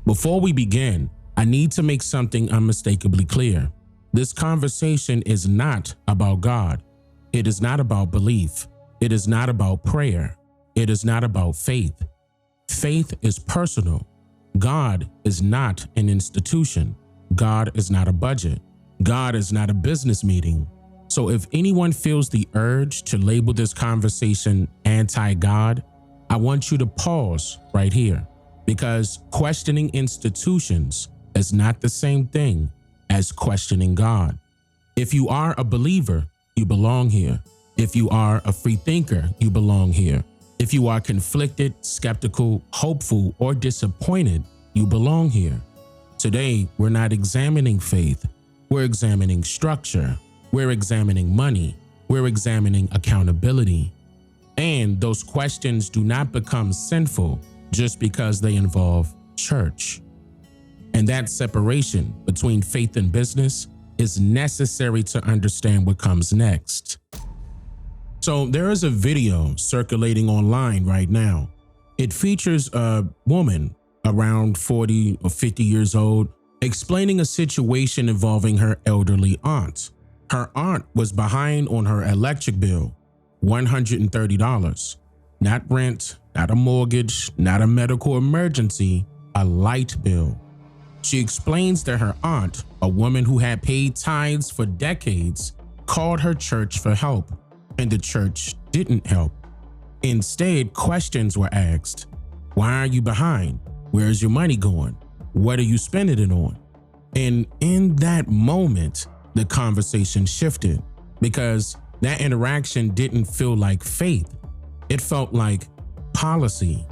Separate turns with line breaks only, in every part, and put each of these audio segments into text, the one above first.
Before we begin, I need to make something unmistakably clear. This conversation is not about God. It is not about belief. It is not about prayer. It is not about faith. Faith is personal. God is not an institution. God is not a budget. God is not a business meeting. So if anyone feels the urge to label this conversation anti-God, I want you to pause right here, because questioning institutions is not the same thing as questioning God. If you are a believer, you belong here. If you are a free thinker, you belong here. If you are conflicted, skeptical, hopeful, or disappointed, you belong here. Today, we're not examining faith. We're examining structure. We're examining money. We're examining accountability. And those questions do not become sinful just because they involve church. And that separation between faith and business is necessary to understand what comes next. So there is a video circulating online right now. It features a woman around 40 or 50 years old explaining a situation involving her elderly aunt. Her aunt was behind on her electric bill, $130. Not rent, not a mortgage, not a medical emergency, a light bill. She explains that her aunt, a woman who had paid tithes for decades, called her church for help, and the church didn't help. Instead, questions were asked. Why are you behind? Where's your money going? What are you spending it on? And in that moment, the conversation shifted, because that interaction didn't feel like faith. It felt like policy.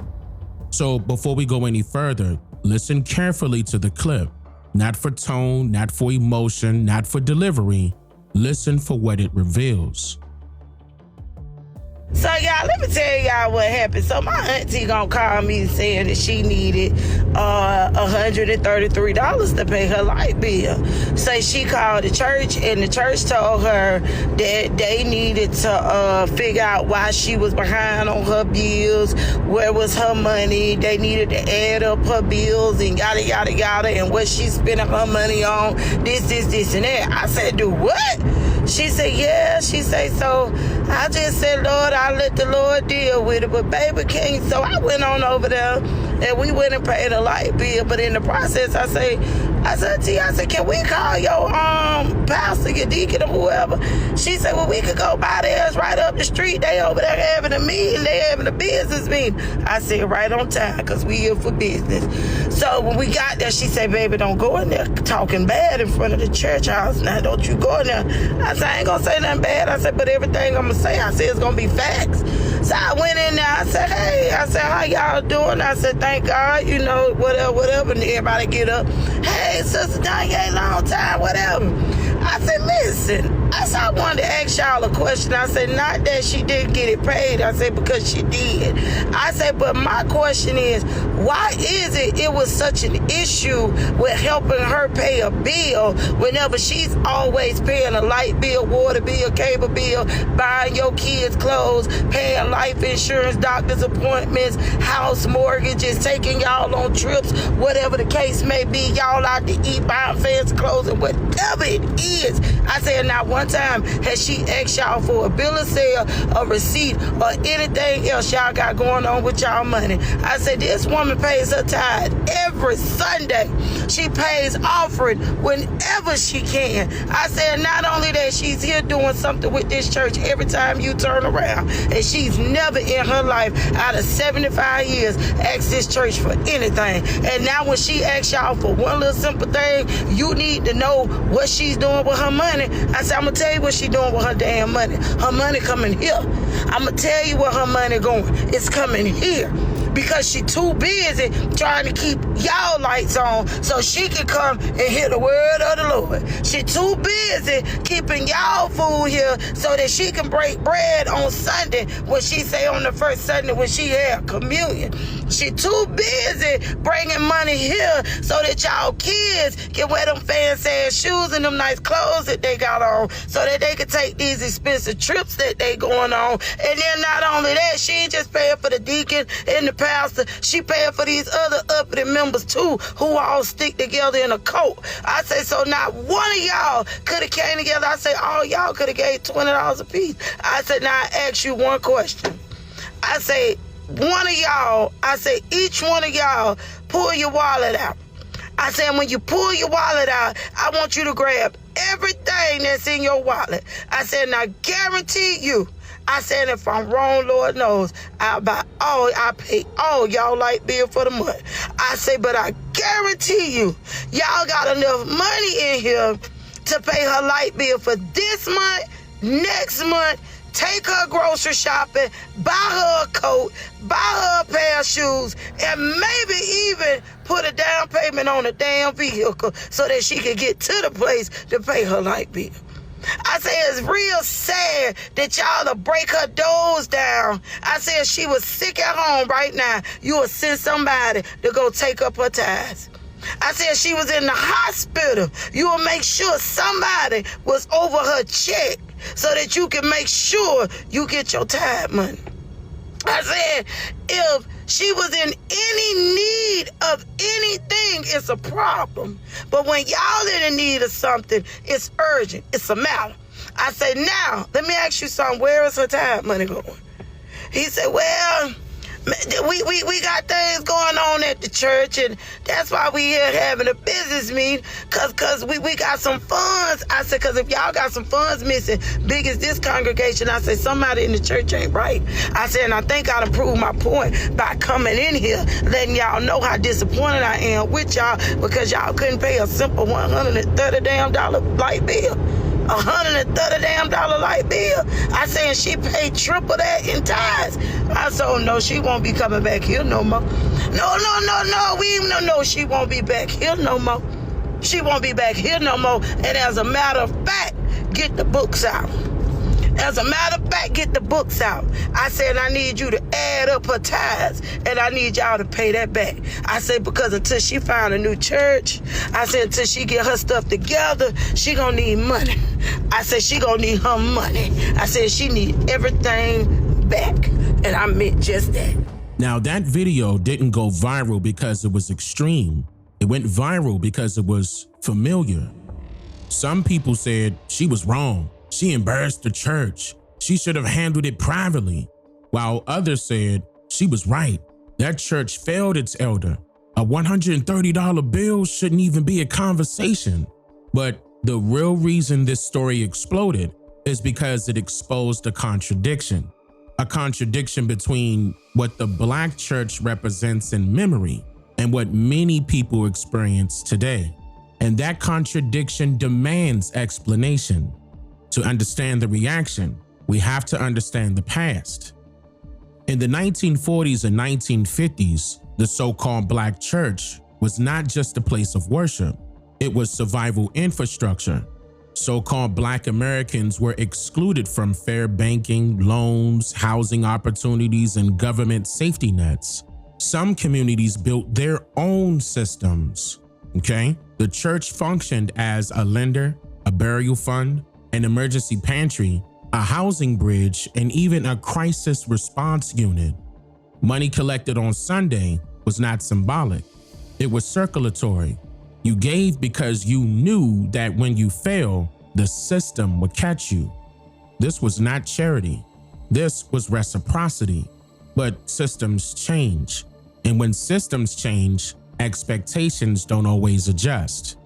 So before we go any further, listen carefully to the clip. Not for tone, not for emotion, not for delivery. Listen for what it reveals.
So y'all, let me tell y'all what happened. So my auntie gonna call me saying that she needed $133 to pay her light bill. So she called the church, and the church told her that they needed to figure out why she was behind on her bills, where was her money. They needed to add up her bills and yada yada yada, and what she's spending her money on, this and that. I said, do what? She said, yeah. She said, so I just said, Lord, I'll let the Lord deal with it. But baby king, so I went on over there and we went and paid a light bill. But in the process, I said, T, I said, can we call your pastor, your deacon, or whoever? She said, well, we could go by there. It's right up the street. They over there having a meeting. They having a business meeting. I said, right on time, because we here for business. So when we got there, she said, baby, don't go in there talking bad in front of the church house. Now, don't you go in there. I said, I ain't going to say nothing bad. I said, but everything I'm going to say, I said, it's going to be facts. So I went in there. I said, hey, I said, how y'all doing? I said, thank God, you know, whatever. And everybody get up. Hey, Sister Danye, long time, whatever. I said, listen, I said, I wanted to ask y'all a question. I said, not that she didn't get it paid. I said, because she did. I said, but my question is, why is it was such an issue with helping her pay a bill whenever she's always paying a light bill, water bill, cable bill, buying your kids clothes, paying life insurance, doctor's appointments, house mortgages, taking y'all on trips, whatever the case may be, y'all out to eat, buying fancy clothes, and whatever it is. I said, not one time has she asked y'all for a bill of sale, a receipt, or anything else y'all got going on with y'all money. I said, this woman pays her tithe every Sunday. She pays offering whenever she can. I said, not only that, she's here doing something with this church every time you turn around. And she's never in her life, out of 75 years, asked this church for anything. And now when she asks y'all for one little simple thing, you need to know what she's doing with her money. I said, I'm going to tell you what she's doing with her damn money. Her money coming here. I'm going to tell you where her money going. It's coming here. Because she too busy trying to keep y'all lights on so she can come and hear the word of the Lord. She too busy keeping y'all food here so that she can break bread on Sunday when she say on the first Sunday when she had communion. She too busy bringing money here so that y'all kids can wear them fancy ass shoes and them nice clothes that they got on so that they can take these expensive trips that they going on. And then not only that, she ain't just paying for the deacon and the pastor pastor, she paying for these other uppity members too, who all stick together in a cult. I say, so not one of y'all could have came together. I say, all y'all could have gave $20 a piece. I said, now I ask you one question. I say, one of y'all, I say, each one of y'all, pull your wallet out. I said, when you pull your wallet out, I want you to grab everything that's in your wallet. I said, now guarantee you, I said, if I'm wrong, Lord knows, I pay all y'all light bill for the month. I say, but I guarantee you, y'all got enough money in here to pay her light bill for this month, next month, take her grocery shopping, buy her a coat, buy her a pair of shoes, and maybe even put a down payment on a damn vehicle so that she could get to the place to pay her light bill. I say, it's real sad that y'all to break her doors down. I said, if she was sick at home right now, you would send somebody to go take up her tithes. I said, she was in the hospital, you will make sure somebody was over her check so that you can make sure you get your tithe money. I said, if she was in any need of anything, it's a problem. But when y'all in need of something, it's urgent. It's a matter. I say, now, let me ask you something. Where is her tithe money going? He said, well, we got things going on at the church, and that's why we here having a business meeting, cause we got some funds. I said, cause if y'all got some funds missing, big as this congregation, I said, somebody in the church ain't right. I said, and I think I done proved my point by coming in here, letting y'all know how disappointed I am with y'all, because y'all couldn't pay a simple $130 damn light bill. $130 damn light bill. I said, she paid triple that in tithes. I said, oh no, she won't be coming back here no more. No, she won't be back here no more. She won't be back here no more. And as a matter of fact, get the books out. As a matter of fact, get the books out. I said, I need you to add up her tithes, and I need y'all to pay that back. I said, because until she find a new church, I said, until she get her stuff together, she gonna need money. I said, she gonna need her money. I said, she need everything back. And I meant just that.
Now, that video didn't go viral because it was extreme. It went viral because it was familiar. Some people said she was wrong. She embarrassed the church. She should have handled it privately. While others said she was right. That church failed its elder. A $130 bill shouldn't even be a conversation. But the real reason this story exploded is because it exposed a contradiction. A contradiction between what the Black church represents in memory and what many people experience today. And that contradiction demands explanation. To understand the reaction, we have to understand the past. In the 1940s and 1950s, the so-called Black church was not just a place of worship. It was survival infrastructure. So-called Black Americans were excluded from fair banking, loans, housing opportunities, and government safety nets. Some communities built their own systems, okay? The church functioned as a lender, a burial fund, an emergency pantry, a housing bridge, and even a crisis response unit. Money collected on Sunday was not symbolic. It was circulatory. You gave because you knew that when you fail, the system would catch you. This was not charity. This was reciprocity. But systems change. And when systems change, expectations don't always adjust.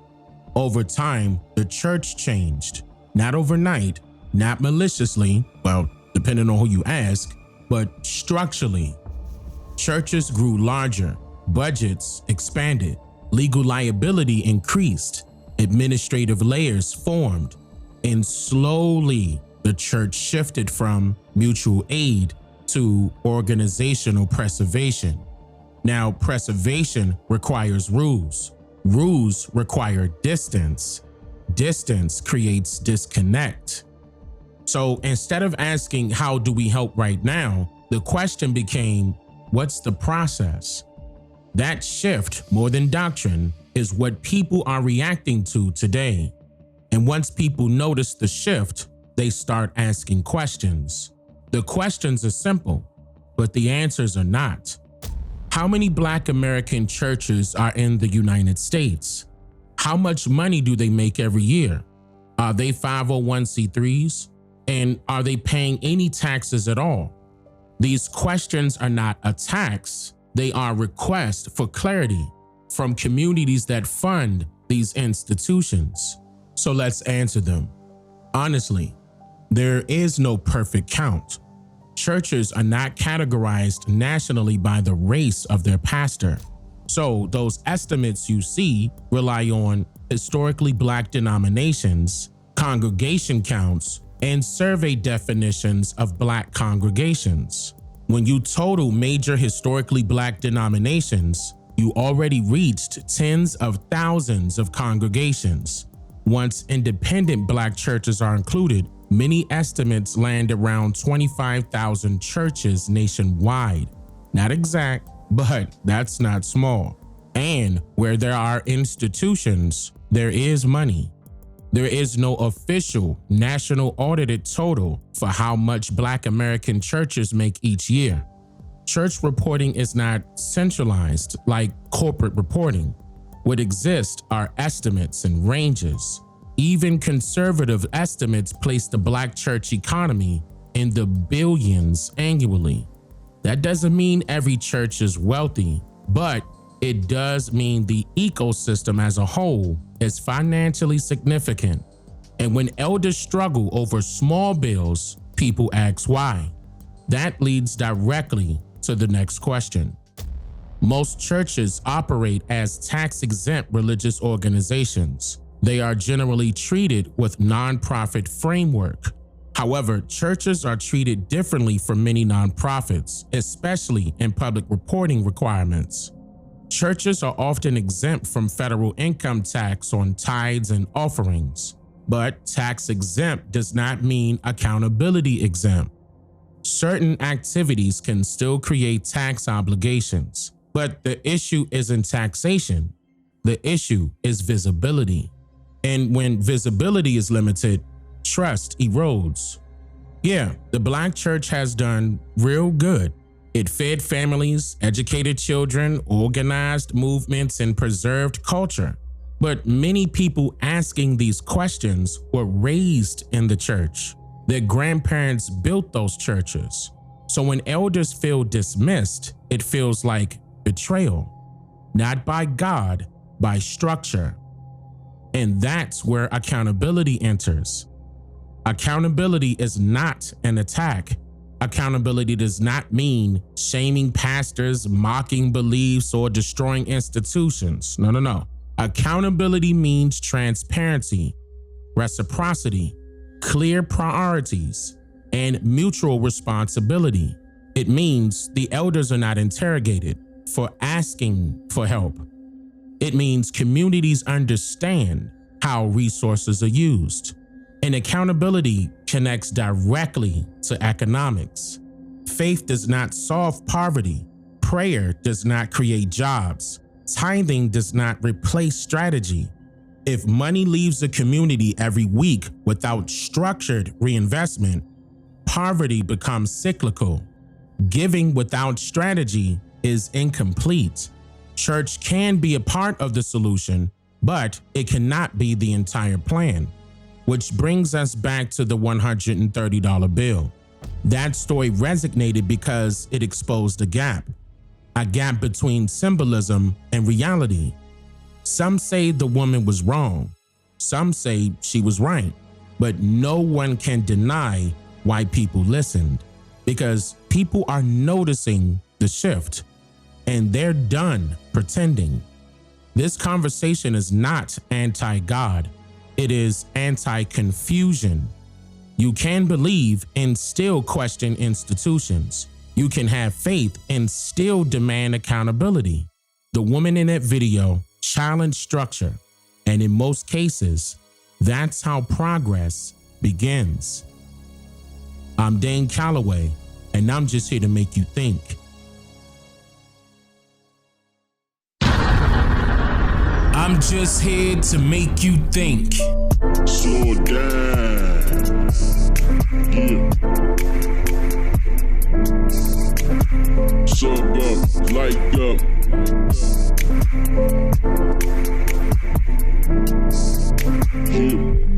Over time, the church changed. Not overnight, not maliciously, well, depending on who you ask, but structurally. Churches grew larger, budgets expanded, legal liability increased, administrative layers formed, and slowly the church shifted from mutual aid to organizational preservation. Now, preservation requires rules. Rules require distance. Distance creates disconnect. So instead of asking, how do we help right now? The question became, what's the process? That shift, more than doctrine, is what people are reacting to today. And once people notice the shift, they start asking questions. The questions are simple, but the answers are not. How many Black American churches are in the United States? How much money do they make every year? Are they 501c3s? And are they paying any taxes at all? These questions are not attacks. They are requests for clarity from communities that fund these institutions. So let's answer them. Honestly, there is no perfect count. Churches are not categorized nationally by the race of their pastor. So those estimates you see rely on historically Black denominations, congregation counts, and survey definitions of Black congregations. When you total major historically Black denominations, you already reached tens of thousands of congregations. Once independent Black churches are included, many estimates land around 25,000 churches nationwide. Not exact, but that's not small. And where there are institutions, there is money. There is no official national audited total for how much Black American churches make each year. Church reporting is not centralized like corporate reporting. What exists are estimates and ranges. Even conservative estimates place the Black church economy in the billions annually. That doesn't mean every church is wealthy, but it does mean the ecosystem as a whole is financially significant. And when elders struggle over small bills, people ask why. That leads directly to the next question. Most churches operate as tax-exempt religious organizations. They are generally treated with nonprofit framework. However, churches are treated differently from many nonprofits, especially in public reporting requirements. Churches are often exempt from federal income tax on tithes and offerings, but tax exempt does not mean accountability exempt. Certain activities can still create tax obligations, but the issue isn't taxation. The issue is visibility. And when visibility is limited, trust erodes. Yeah, the Black church has done real good. It fed families, educated children, organized movements, and preserved culture. But many people asking these questions were raised in the church. Their grandparents built those churches. So when elders feel dismissed, it feels like betrayal. Not by God, by structure. And that's where accountability enters. Accountability is not an attack. Accountability does not mean shaming pastors, mocking beliefs, or destroying institutions. No. Accountability means transparency, reciprocity, clear priorities, and mutual responsibility. It means the elders are not interrogated for asking for help. It means communities understand how resources are used. And accountability connects directly to economics. Faith does not solve poverty. Prayer does not create jobs. Tithing does not replace strategy. If money leaves the community every week without structured reinvestment, poverty becomes cyclical. Giving without strategy is incomplete. Church can be a part of the solution, but it cannot be the entire plan. Which brings us back to the $130 bill. That story resonated because it exposed a gap between symbolism and reality. Some say the woman was wrong. Some say she was right. But no one can deny why people listened, because people are noticing the shift and they're done pretending. This conversation is not anti-God. It is anti-confusion. You can believe and still question institutions. You can have faith and still demand accountability. The woman in that video challenged structure, and in most cases, that's how progress begins. I'm Dane Calloway, and I'm just here to make you think. I'm just here to make you think.
Slow down. Yeah. Sub up, like up. Yeah.